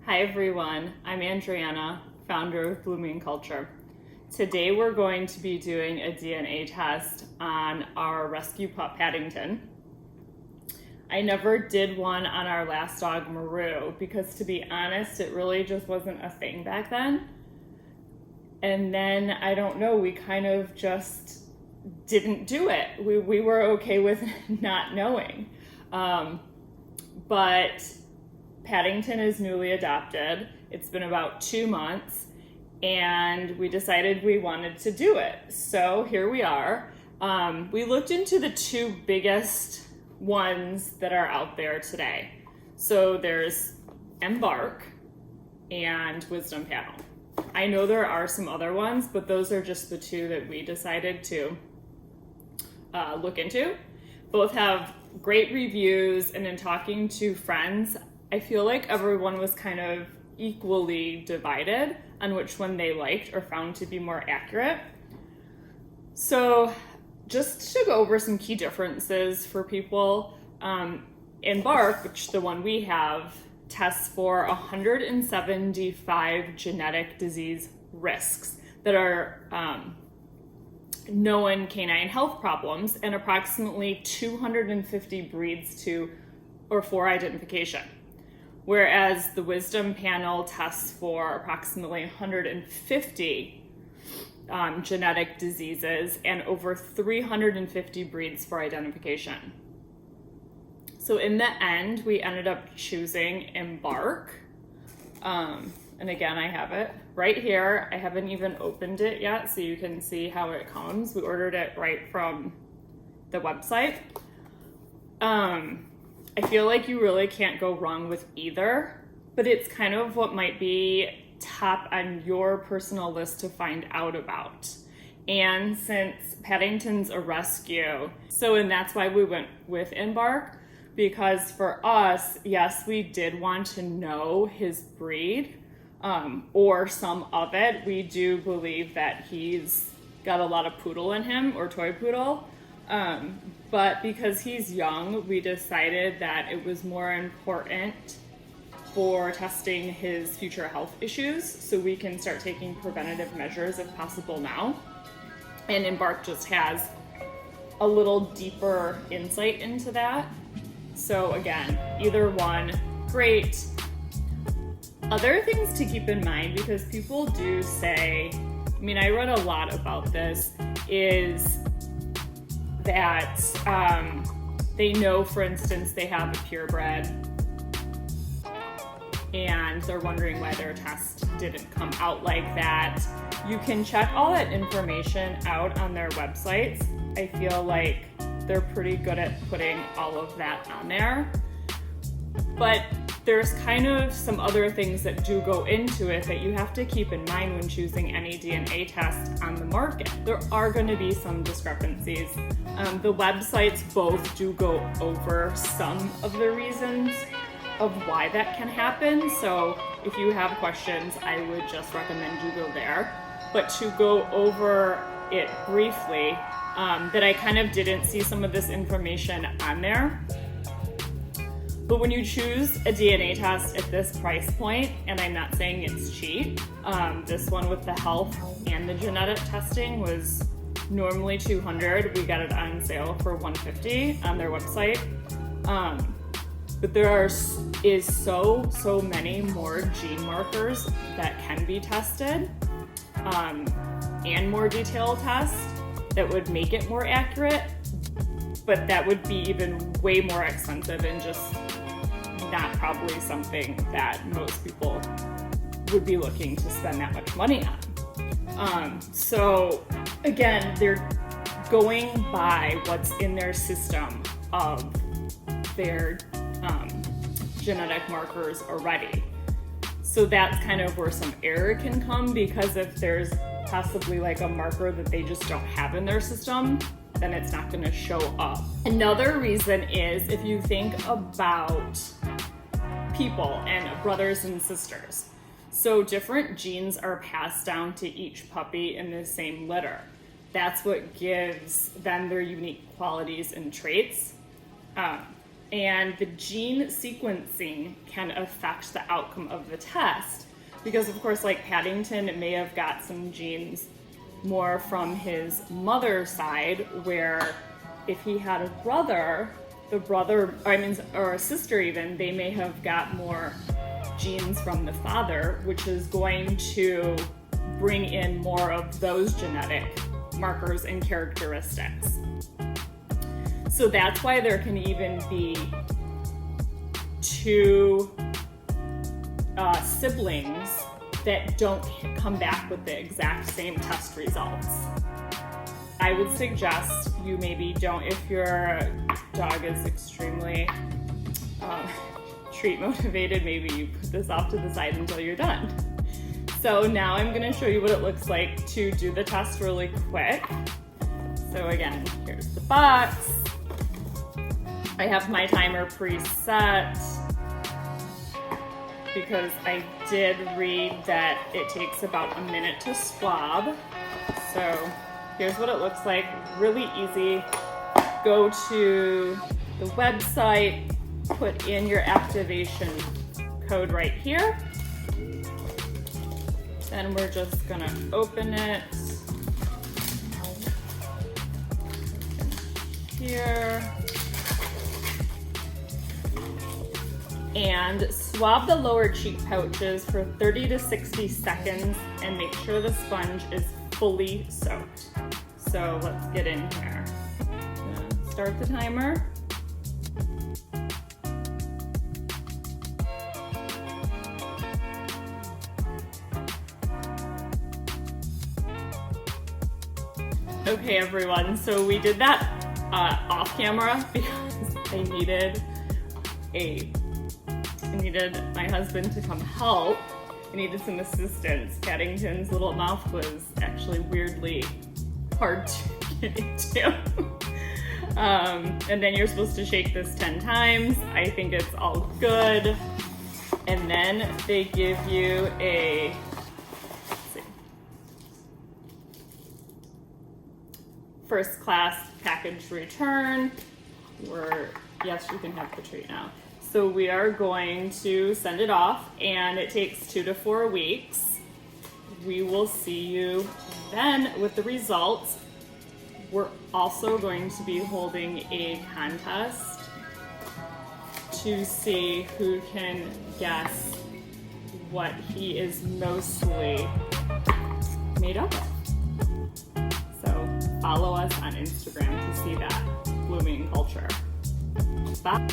Hi everyone, I'm Andriana, founder of Blooming Culture. Today we're going to be doing a DNA test on our rescue pup Paddington. I never did one on our last dog Maru because, to be honest, it really just wasn't a thing back then. And then, I don't know, we kind of just didn't do it. We were okay with not knowing. But Paddington is newly adopted. It's been about 2 months, and we decided we wanted to do it. So here we are. We looked into the two biggest ones that are out there today. So there's Embark and Wisdom Panel. I know there are some other ones, but those are just the two that we decided to look into. Both have great reviews, and in talking to friends, I feel like everyone was kind of equally divided on which one they liked or found to be more accurate. So just to go over some key differences for people, Embark, which the one we have, tests for 175 genetic disease risks that are known canine health problems, and approximately 250 breeds for identification. Whereas the Wisdom Panel tests for approximately 150 genetic diseases and over 350 breeds for identification. So in the end, we ended up choosing Embark. And again, I have it right here. I haven't even opened it yet, so you can see how it comes. We ordered it right from the website. I feel like you really can't go wrong with either, but it's kind of what might be top on your personal list to find out about. And since Paddington's a rescue, and that's why we went with Embark, because for us, yes, we did want to know his breed, or some of it. We do believe that he's got a lot of poodle in him, or toy poodle. But because he's young, we decided that it was more important for testing his future health issues so we can start taking preventative measures if possible now. And Embark just has a little deeper insight into that. So again, either one, great. Other things to keep in mind, because people do say, I read a lot about this, is that they know, for instance, they have a purebred and they're wondering why their test didn't come out like that. You can check all that information out on their websites. I feel like they're pretty good at putting all of that on there. But there's kind of some other things that do go into it that you have to keep in mind when choosing any DNA test on the market. There are going to be some discrepancies. The websites both do go over some of the reasons of why that can happen. So if you have questions, I would just recommend you go there. But to go over it briefly, that I kind of didn't see some of this information on there. But when you choose a DNA test at this price point, and I'm not saying it's cheap, this one with the health and the genetic testing was normally $200. We got it on sale for $150 on their website. But there is so many more gene markers that can be tested, and more detailed tests that would make it more accurate, but that would be even way more expensive and just not probably something that most people would be looking to spend that much money on. So again, they're going by what's in their system of their genetic markers already. So that's kind of where some error can come, because if there's possibly like a marker that they just don't have in their system, then it's not going to show up. Another reason is if you think about people and brothers and sisters. So different genes are passed down to each puppy in the same litter. That's what gives them their unique qualities and traits. And the gene sequencing can affect the outcome of the test because, of course, like Paddington may have got some genes more from his mother's side, where if he had a brother, or a sister even, they may have got more genes from the father, which is going to bring in more of those genetic markers and characteristics. So that's why there can even be two siblings that don't come back with the exact same test results. I would suggest you maybe don't, if your dog is extremely treat motivated, maybe you put this off to the side until you're done. So now I'm gonna show you what it looks like to do the test really quick. So again, here's the box. I have my timer preset because I did read that it takes about a minute to swab. So here's what it looks like, really easy. Go to the website, put in your activation code right here. Then we're just gonna open it here. And swab the lower cheek pouches for 30 to 60 seconds and make sure the sponge is fully soaked. So let's get in here. Start the timer. Okay everyone, so we did that off camera because I needed my husband to come help. I needed some assistance. Paddington's little mouth was actually weirdly hard to get into. And then you're supposed to shake this 10 times. I think it's all good. And then they give you a, first class package return. Yes, you can have the treat now. So we are going to send it off, and it takes 2 to 4 weeks. We will see you then with the results. We're also going to be holding a contest to see who can guess what he is mostly made up of. So follow us on Instagram to see that blooming culture. Bye.